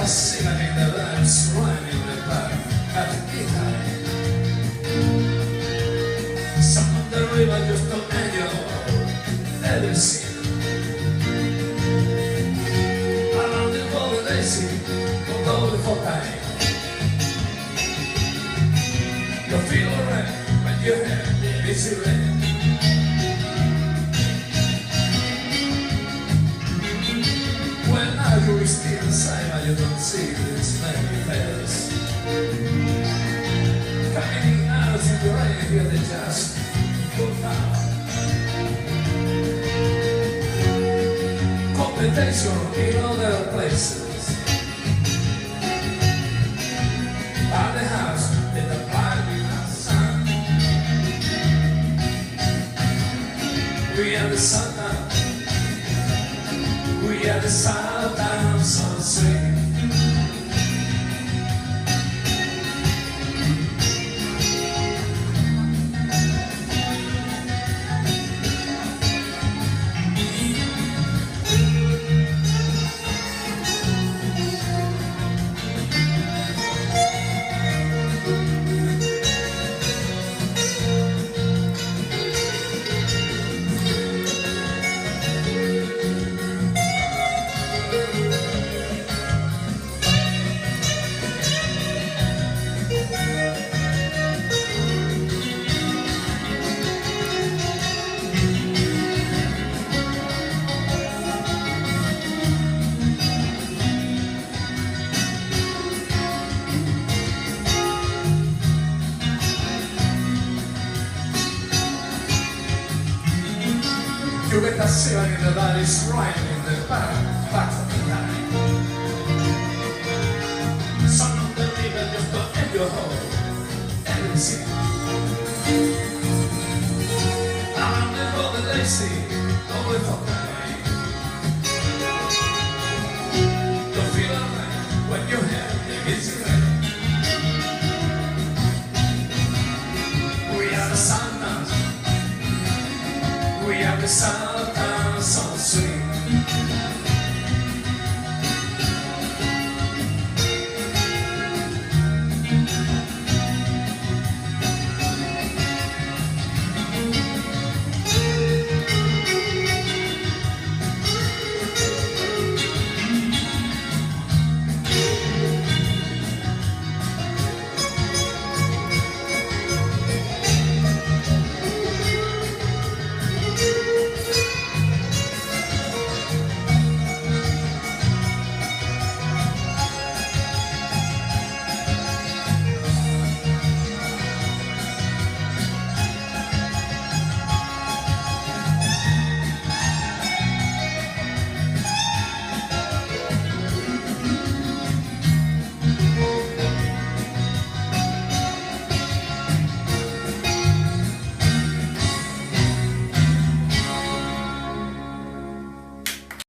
singing the lights, rhyming the bar at midnight. Some of the river just don't annual, never seen. Around the world they see, don't go for time. You feel alright when you have the easy rain. You still the same and you don't see this many face. Coming out in the rain, here they just go down. Competition in other places. At the house in the blinding sun. We are the sun now. We are the southbound sunset. You get a ceiling in the body's right in the back.